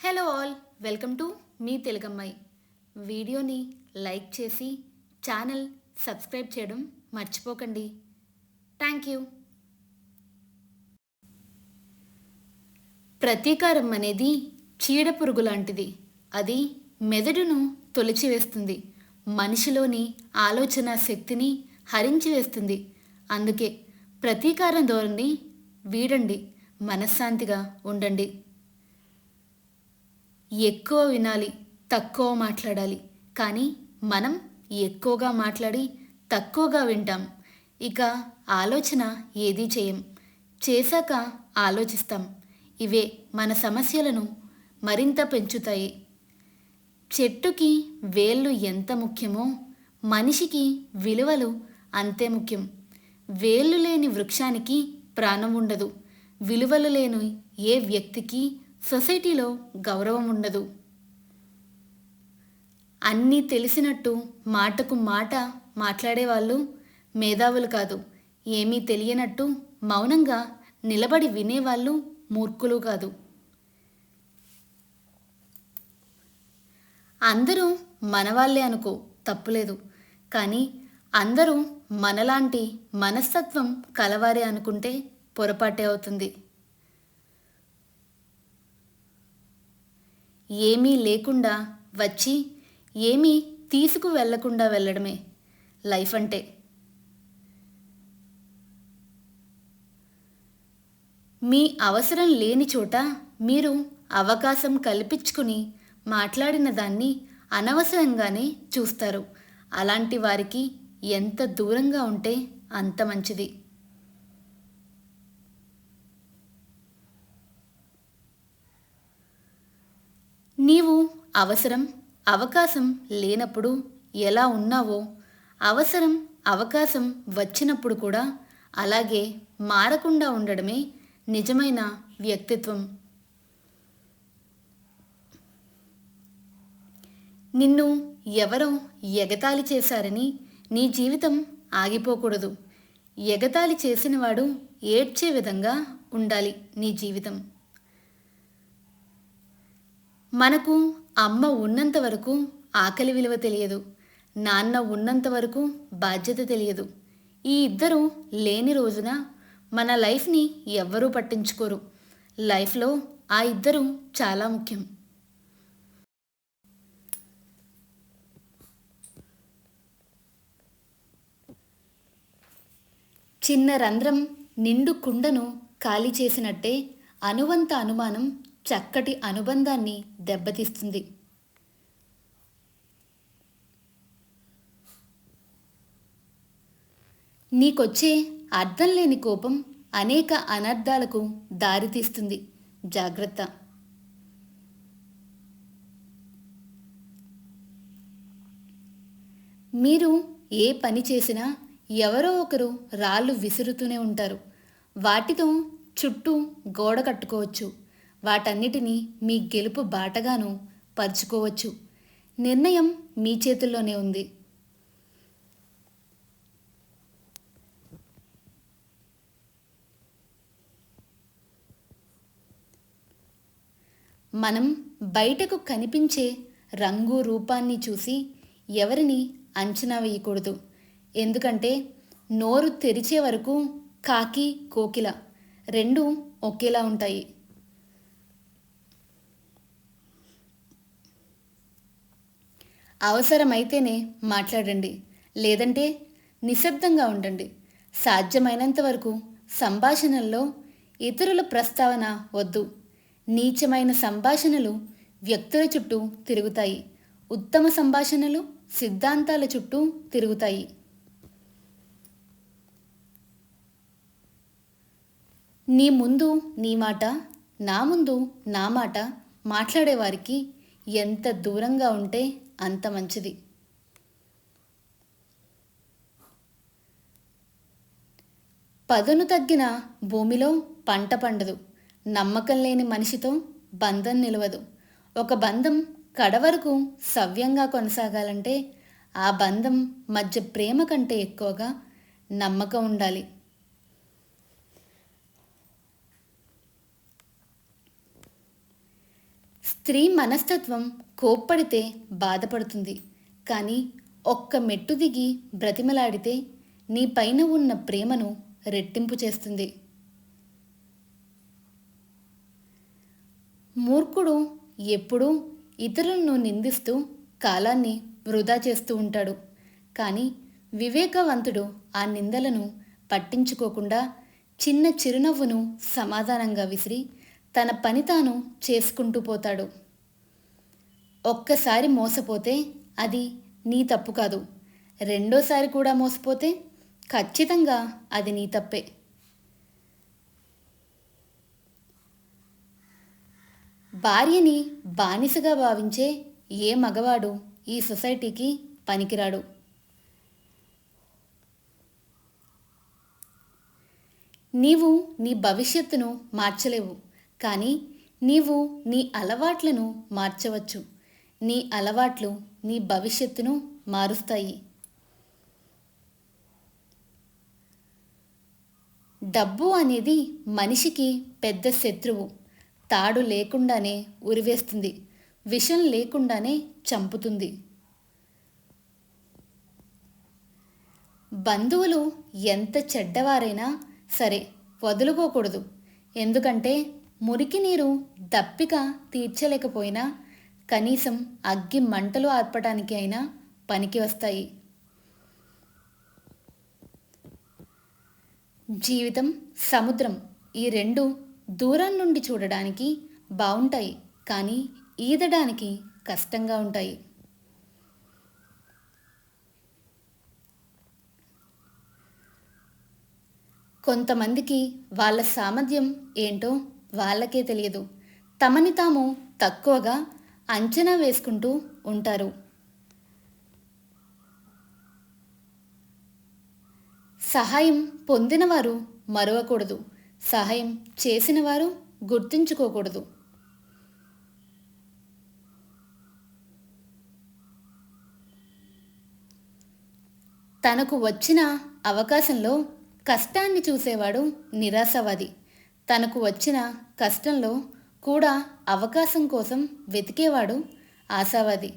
Hello all, welcome to మీ తెలుగమ్మాయి. వీడియోని like చేసి ఛానల్ సబ్స్క్రైబ్ చేయడం మర్చిపోకండి. Thank you. ప్రతీకారం అనేది చీడపురుగు లాంటిది. అది మెదడును తొలిచివేస్తుంది, మనిషిలోని ఆలోచన శక్తిని హరించి వేస్తుంది. అందుకే ప్రతీకారం ధోరణి వీడండి, మనశ్శాంతిగా ఉండండి. ఎక్కువ వినాలి, తక్కువ మాట్లాడాలి. కానీ మనం ఎక్కువగా మాట్లాడి తక్కువగా వింటాం. ఇక ఆలోచన ఏదీ చేయం, చేశాక ఆలోచిస్తాం. ఇవే మన సమస్యలను మరింత పెంచుతాయి. చెట్టుకి వేళ్ళు ఎంత ముఖ్యమో మనిషికి విలువలు అంతే ముఖ్యం. వేళ్ళు లేని వృక్షానికి ప్రాణం ఉండదు. విలువలు లేని ఏ వ్యక్తికి సొసైటీలో గౌరవం ఉండదు. అన్నీ తెలిసినట్టు మాటకు మాట మాట్లాడేవాళ్ళు మేధావులు కాదు. ఏమీ తెలియనట్టు మౌనంగా నిలబడి వినేవాళ్ళు మూర్ఖులు కాదు. అందరూ మనవాళ్ళే అనుకో, తప్పులేదు. కానీ అందరూ మనలాంటి మనస్తత్వం కలవారే అనుకుంటే పొరపాటే అవుతుంది. ఏమీ లేకుండా వచ్చి ఏమీ తీసుకు వెళ్ళకుండా వెళ్ళడమే లైఫ్ అంటే. మీ అవసరం లేని చోట మీరు అవకాశం కల్పించుకుని మాట్లాడిన దాన్ని అనవసరంగానే చూస్తారు. అలాంటి వారికి ఎంత దూరంగా ఉంటే అంత మంచిది. నీవు అవసరం అవకాశం లేనప్పుడు ఎలా ఉన్నావో, అవసరం అవకాశం వచ్చినప్పుడు కూడా అలాగే మారకుండా ఉండడమే నిజమైన వ్యక్తిత్వం. నిన్ను ఎవరో ఎగతాళి చేశారని నీ జీవితం ఆగిపోకూడదు. ఎగతాళి చేసినవాడు ఏడ్చే విధంగా ఉండాలి నీ జీవితం. మనకు అమ్మ ఉన్నంత వరకు ఆకలి విలువ తెలియదు, నాన్న ఉన్నంత వరకు బాధ్యత తెలియదు. ఈ ఇద్దరు లేని రోజున మన లైఫ్ని ఎవ్వరూ పట్టించుకోరు. లైఫ్లో ఆ ఇద్దరు చాలా ముఖ్యం. చిన్న రంధ్రం నిండు కుండను ఖాళీ చేసినట్టే అనువంత అనుమానం చక్కటి అనుబంధాన్ని దెబ్బతీస్తుంది. నీకొచ్చే అర్థం లేని కోపం అనేక అనర్థాలకు దారితీస్తుంది. జాగ్రత్త. మీరు ఏ పని చేసినా ఎవరో ఒకరు రాళ్ళు విసురుతూనే ఉంటారు. వాటితో చుట్టూ గోడ కట్టుకోవచ్చు. వాటన్నిటినీ మీ గెలుపు బాటగాను పరుచుకోవచ్చు. నిర్ణయం మీ చేతుల్లోనే ఉంది. మనం బయటకు కనిపించే రంగు రూపాన్ని చూసి ఎవరిని అంచనా వేయకూడదు. ఎందుకంటే నోరు తెరిచే వరకు కాకి కోకిల రెండు ఒకేలా ఉంటాయి. అవసరమైతేనే మాట్లాడండి, లేదంటే నిశ్శబ్దంగా ఉండండి. సాధ్యమైనంత వరకు సంభాషణల్లో ఇతరుల ప్రస్తావన వద్దు. నీచమైన సంభాషణలు వ్యక్తుల చుట్టూ తిరుగుతాయి. ఉత్తమ సంభాషణలు సిద్ధాంతాల చుట్టూ తిరుగుతాయి. నీ ముందు నీ మాట, నా ముందు నా మాట మాట్లాడేవారికి ఎంత దూరంగా ఉంటే అంత మంచిది. పదును తగ్గిన భూమిలో పంట పండదు. నమ్మకం లేని మనిషితో బంధం నిలవదు. ఒక బంధం కడవరకు సవ్యంగా కొనసాగాలంటే ఆ బంధం మధ్య ప్రేమ కంటే ఎక్కువగా నమ్మకం ఉండాలి. స్త్రీ మనస్తత్వం కోప్పడితే బాధపడుతుంది, కానీ ఒక్క మెట్టు దిగి బ్రతిమలాడితే నీ పైన ఉన్న ప్రేమను రెట్టింపు చేస్తుంది. మూర్ఖుడు ఎప్పుడూ ఇతరులను నిందిస్తూ కాలాన్ని వృధా చేస్తూ ఉంటాడు. కానీ వివేకవంతుడు ఆ నిందలను పట్టించుకోకుండా చిన్న చిరునవ్వును సమాధానంగా విసిరి తన పని తాను చేసుకుంటూ పోతాడు. ఒక్కసారి మోసపోతే అది నీ తప్పు కాదు, రెండోసారి కూడా మోసపోతే ఖచ్చితంగా అది నీ తప్పే. భార్యని బానిసగా భావించే ఏ మగవాడు ఈ సొసైటీకి పనికిరాడు. నీవు నీ భవిష్యత్తును మార్చలేవు, కానీ నీవు నీ అలవాట్లను మార్చవచ్చు. నీ అలవాట్లు నీ భవిష్యత్తును మారుస్తాయి. డబ్బు అనేది మనిషికి పెద్ద శత్రువు. తాడు లేకుండానే ఉరివేస్తుంది, విషం లేకుండానే చంపుతుంది. బంధువులు ఎంత చెడ్డవారైనా సరే వదులుకోకూడదు. ఎందుకంటే మురికి నీరు దప్పిక తీర్చలేకపోయినా కనీసం అగ్గి మంటలు ఆర్పటానికి అయినా పనికి వస్తాయి. జీవితం, సముద్రం ఈ రెండు దూరం నుండి చూడడానికి బాగుంటాయి, కానీ ఈదడానికి కష్టంగా ఉంటాయి. కొంతమందికి వాళ్ళ సామర్థ్యం ఏంటో వాళ్ళకే తెలియదు. తమని తాము తక్కువగా అంచనా వేసుకుంటూ ఉంటారు. సహాయం పొందినవారు మరవకూడదు, సహాయం చేసినవారు గుర్తుంచుకోకూడదు. తనకు వచ్చిన అవకాశంలో కష్టాన్ని చూసేవాడు నిరాశవాది. తనకు వచ్చిన కష్టంలో కూడా అవకాశం కోసం వెతికేవాడు ఆశావాది.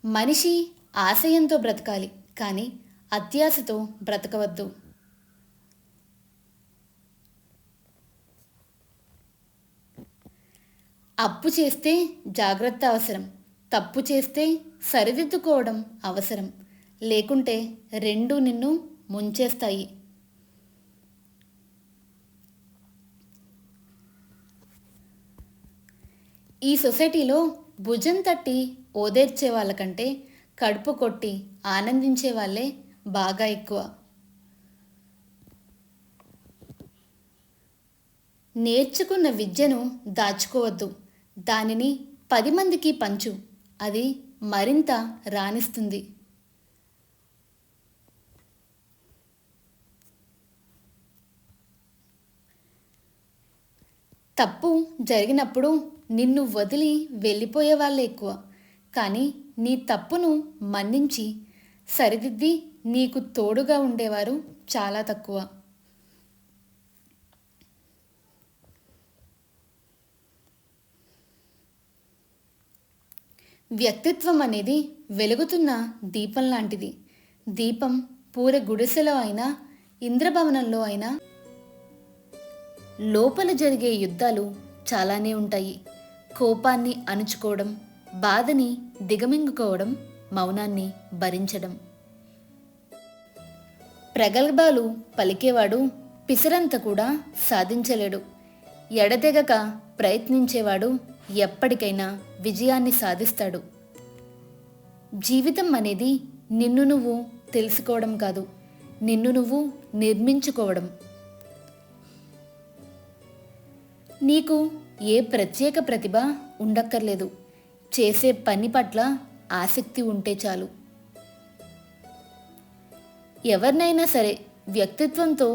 మనిషి ఆశయంతో బ్రతకాలి, కానీ అత్యాశతో బ్రతకవద్దు. అప్పు చేస్తే జాగ్రత్త అవసరం, తప్పు చేస్తే సరిదిద్దుకోవడం అవసరం. లేకుంటే రెండు నిన్ను ముంచేస్తాయి. ఈ సొసైటీలో భుజం తట్టి ఓదేర్చే వాళ్ళకంటే కడుపు కొట్టి ఆనందించే వాళ్ళే బాగా ఎక్కువ. నేర్చుకున్న విద్యను దాచుకోవద్దు, దానిని 10 మందికి పంచు, అది మరింత రాణిస్తుంది. తప్పు జరిగినప్పుడు నిన్ను వదిలి వెళ్ళిపోయే వాళ్ళే ఎక్కువ, కానీ నీ తప్పును మన్నించి సరిదిద్ది నీకు తోడుగా ఉండేవారు చాలా తక్కువ. వ్యక్తిత్వం అనేది వెలుగుతున్న దీపం లాంటిది. దీపం పూర గుడిసెలో అయినా, ఇంద్రభవనంలో అయినా లోపల జరిగే యుద్ధాలు చాలానే ఉంటాయి. కోపాన్ని అణుచుకోవడం, బాధని దిగమింగుకోవడం, మౌనాన్ని భరించడం. ప్రగల్భాలు పలికేవాడు పిసరంత కూడా సాధించలేడు. ఎడతెగక ప్రయత్నించేవాడు ఎప్పటికైనా విజయాన్ని సాధిస్తాడు. జీవితం అనేది నిన్ను నువ్వు తెలుసుకోవడం కాదు, నిన్ను నువ్వు నిర్మించుకోవడం. నీకు ఏ ప్రత్యేక ప్రతిభ ఉండక్కర్లేదు, చేసే పని పట్ల ఆసక్తి ఉంటే చాలు. ఎవరినైనా సరే వ్యక్తిత్వంతో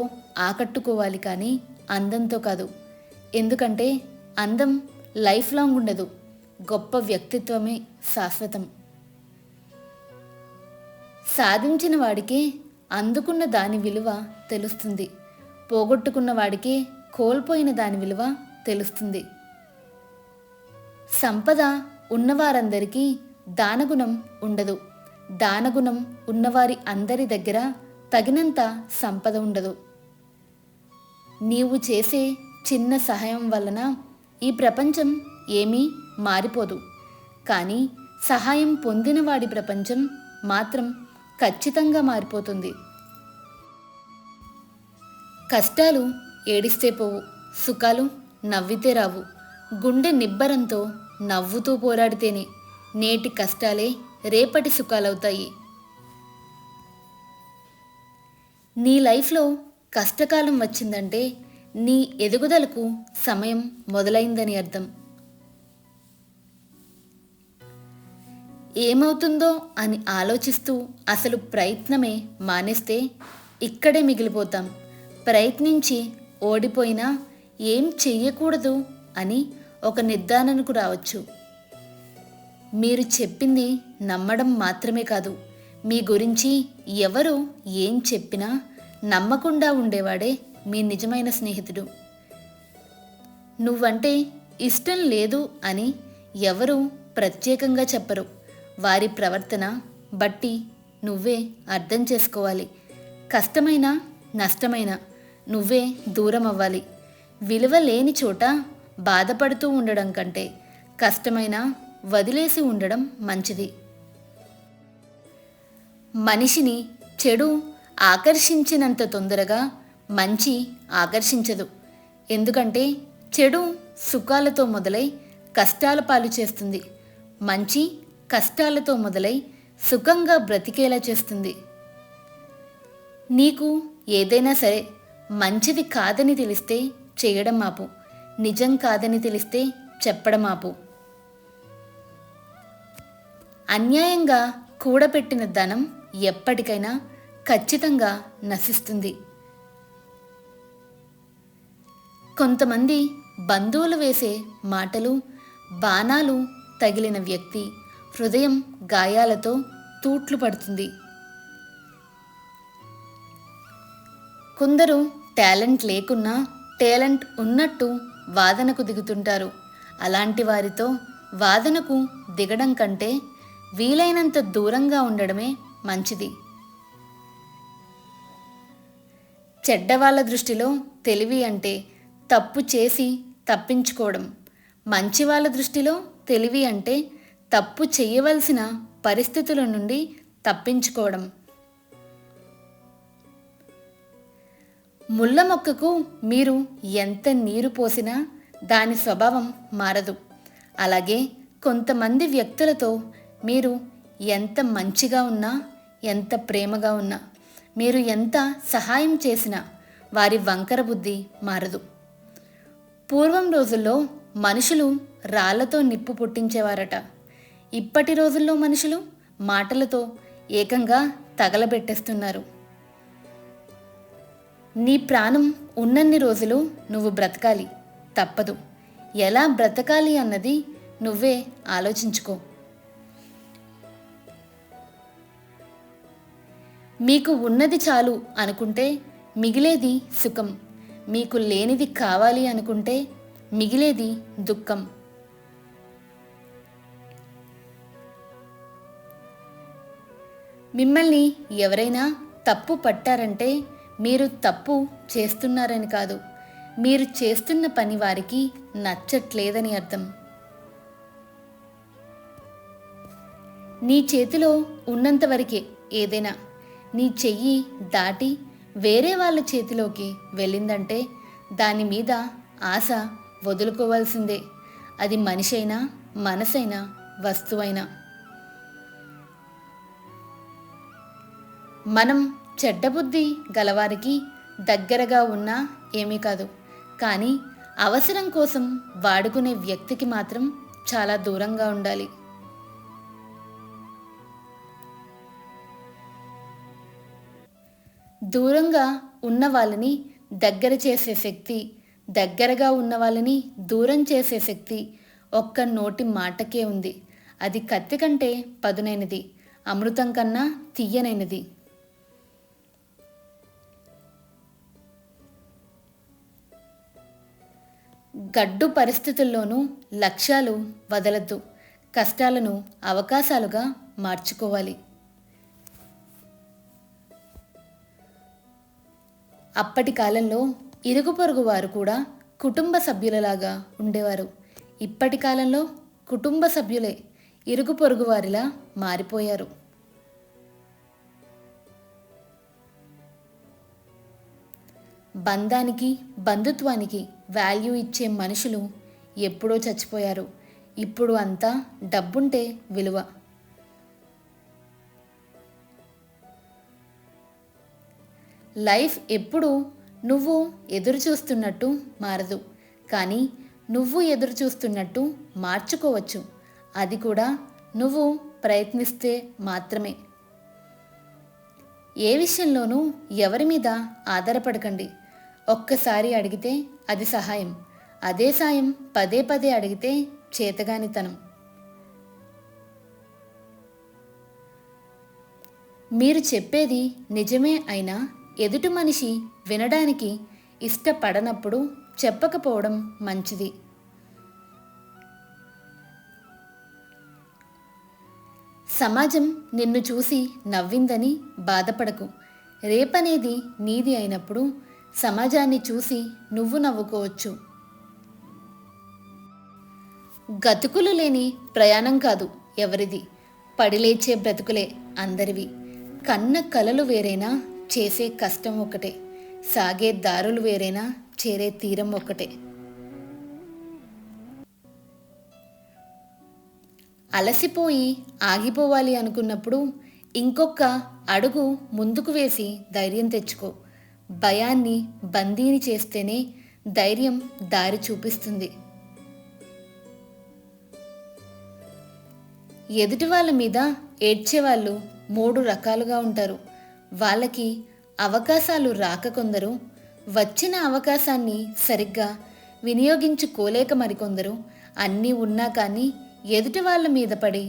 ఆకట్టుకోవాలి, కానీ అందంతో కాదు. ఎందుకంటే అందం లైఫ్ లాంగ్ ఉండదు, గొప్ప వ్యక్తిత్వమే శాశ్వతం. సాధించిన వాడికే అందుకున్న దాని విలువ తెలుస్తుంది, పోగొట్టుకున్న వాడికే కోల్పోయిన దాని విలువ తెలుస్తుంది. సంపద ఉన్నవారందరికీ దానగుణం ఉండదు. దానగుణం ఉన్నవారి అందరి దగ్గర తగినంత సంపద ఉండదు. నీవు చేసే చిన్న సహాయం వలన ఈ ప్రపంచం ఏమీ మారిపోదు. కానీ సహాయం పొందిన వాడి ప్రపంచం మాత్రం ఖచ్చితంగా మారిపోతుంది. కష్టాలు ఏడిస్తే పోవు, సుఖాలు నవ్వితే రావు. గుండె నిబ్బరంతో నవ్వుతూ పోరాడితేనే నేటి కష్టాలే రేపటి సుఖాలవుతాయి. నీ లైఫ్లో కష్టకాలం వచ్చిందంటే నీ ఎదుగుదలకు సమయం మొదలైందని అర్థం. ఏమవుతుందో అని ఆలోచిస్తూ అసలు ప్రయత్నమే మానేస్తే ఇక్కడే మిగిలిపోతాం. ప్రయత్నించి ఓడిపోయినా ఏం చెయ్యకూడదు అని ఒక నిర్ధారణకు రావచ్చు. మీరు చెప్పింది నమ్మడం మాత్రమే కాదు, మీ గురించి ఎవరు ఏం చెప్పినా నమ్మకుండా ఉండేవాడే మీ నిజమైన స్నేహితుడు. నువ్వంటే ఇష్టం లేదు అని ఎవరు ప్రత్యేకంగా చెప్పరు. వారి ప్రవర్తన బట్టి నువ్వే అర్థం చేసుకోవాలి. కష్టమైనా నష్టమైనా నువ్వే దూరం అవ్వాలి. విలువ లేని చోట బాధపడుతూ ఉండడం కంటే కష్టమైనా వదిలేసి ఉండడం మంచిది. మనిషిని చెడు ఆకర్షించినంత తొందరగా మంచి ఆకర్షించదు. ఎందుకంటే చెడు సుఖాలతో మొదలై కష్టాల పాలు చేస్తుంది. మంచి కష్టాలతో మొదలై సుఖంగా బ్రతికేలా చేస్తుంది. నీకు ఏదైనా సరే మంచిది కాదని తెలిస్తే చేయడం ఆపు. నిజం కాదని తెలిస్తే చెప్పడం ఆపు. అన్యాయంగా కూడబెట్టిన ధనం ఎప్పటికైనా ఖచ్చితంగా నశిస్తుంది. కొంతమంది బంధువులు వేసే మాటలు బాణాలు తగిలిన వ్యక్తి హృదయం గాయాలతో తూట్లు పడుతుంది. కొందరు టాలెంట్ లేకున్నా టాలెంట్ ఉన్నట్టు వాదనకు దిగుతుంటారు. అలాంటి వారితో వాదనకు దిగడం కంటే వీలైనంత దూరంగా ఉండడమే మంచిది. చెడ్డవాళ్ళ దృష్టిలో తెలివి అంటే తప్పు చేసి తప్పించుకోవడం. మంచివాళ్ళ దృష్టిలో తెలివి అంటే తప్పు చేయవలసిన పరిస్థితుల నుండి తప్పించుకోవడం. ముళ్ళ మొక్కకు మీరు ఎంత నీరు పోసినా దాని స్వభావం మారదు. అలాగే కొంతమంది వ్యక్తులతో మీరు ఎంత మంచిగా ఉన్నా, ఎంత ప్రేమగా ఉన్నా, మీరు ఎంత సహాయం చేసినా వారి వంకర బుద్ధి మారదు. పూర్వం రోజుల్లో మనుషులు రాళ్లతో నిప్పు పుట్టించేవారట. ఇప్పటి రోజుల్లో మనుషులు మాటలతో ఏకంగా తగలబెట్టేస్తున్నారు. నీ ప్రాణం ఉన్నన్ని రోజులు నువ్వు బ్రతకాలి, తప్పదు. ఎలా బ్రతకాలి అన్నది నువ్వే ఆలోచించుకో. మీకు ఉన్నది చాలు అనుకుంటే మిగిలేది సుఖం. మీకు లేనిది కావాలి అనుకుంటే మిగిలేది దుఃఖం. మిమ్మల్ని ఎవరైనా తప్పు పట్టారంటే మీరు తప్పు చేస్తున్నారని కాదు, మీరు చేస్తున్న పని వారికి నచ్చట్లేదని అర్థం. నీ చేతిలో ఉన్నంతవరకే ఏదైనా. నీ చెయ్యి దాటి వేరే వాళ్ళ చేతిలోకి వెళ్ళిందంటే దాని మీద ఆశ వదులుకోవాల్సిందే. అది మనిషైనా, మనసైనా, వస్తువైనా. మనం చెడ్డబుద్ధి గలవారికి దగ్గరగా ఉన్నా ఏమీ కాదు, కానీ అవసరం కోసం వాడుకునే వ్యక్తికి మాత్రం చాలా దూరంగా ఉండాలి. దూరంగా ఉన్న వాళ్ళని దగ్గర చేసే శక్తి, దగ్గరగా ఉన్న వాళ్ళని దూరం చేసే శక్తి ఒక్క నోటి మాటకే ఉంది. అది కత్తి కంటే పదునైనది, అమృతం కన్నా తీయనైనది. గడ్డు పరిస్థితుల్లోనూ లక్ష్యాలు వదలద్దు. కష్టాలను అవకాశాలుగా మార్చుకోవాలి. అప్పటి కాలంలో ఇరుగు పొరుగు వారు కూడా కుటుంబ సభ్యులలాగా ఉండేవారు. ఇప్పటి కాలంలో కుటుంబ సభ్యులే ఇరుగు పొరుగు వారిలా మారిపోయారు. బంధానికి బంధుత్వానికి వాల్యూ ఇచ్చే మనుషులు ఎప్పుడో చచ్చిపోయారు. ఇప్పుడు అంతా డబ్బుంటే విలువ. లైఫ్ ఎప్పుడు నువ్వు ఎదురు చూస్తున్నట్టు మారదు, కానీ నువ్వు ఎదురు చూస్తున్నట్టు మార్చుకోవచ్చు. అది కూడా నువ్వు ప్రయత్నిస్తే మాత్రమే. ఏ విషయంలోనూ ఎవరి మీద ఆధారపడకండి. ఒక్కసారి అడిగితే అది సహాయం, అదే సాయం పదే పదే అడిగితే చేతగానితనం. మీరు చెప్పేది నిజమే అయినా ఎదుటి మనిషి వినడానికి ఇష్టపడనప్పుడు చెప్పకపోవడం మంచిది. సమాజం నిన్ను చూసి నవ్విందని బాధపడకు. రేపనేది నీది అయినప్పుడు సమాజాన్ని చూసి నువ్వు నవ్వుకోవచ్చు. గతుకులు లేని ప్రయాణం కాదు ఎవరిది, పడిలేచే బ్రతుకులే అందరివి. కన్న కలలు వేరైనా చేసే కష్టం ఒక్కటే, సాగే దారులు వేరైనా చేరే తీరం ఒక్కటే. అలసిపోయి ఆగిపోవాలి అనుకున్నప్పుడు ఇంకొక అడుగు ముందుకు వేసి ధైర్యం తెచ్చుకో. భయాన్ని బందీని చేస్తేనే ధైర్యం దారి చూపిస్తుంది. ఎదుటి వాళ్ళ మీద ఏడ్చేవాళ్ళు 3 రకాలుగా ఉంటారు. వాళ్ళకి అవకాశాలు రాక కొందరు, వచ్చిన అవకాశాన్ని సరిగ్గా వినియోగించుకోలేక మరికొందరు, అన్నీ ఉన్నా కానీ ఎదుటి వాళ్ళ మీద పడి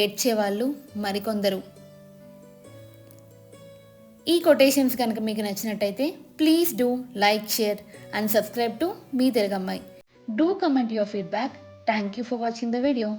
ఏడ్చేవాళ్ళు మరికొందరు. ఈ కొటేషన్స్ కనుక మీకు నచ్చినట్టయితే please do like, share and subscribe to మీ Telugammayi. Do comment your feedback. Thank you for watching the video.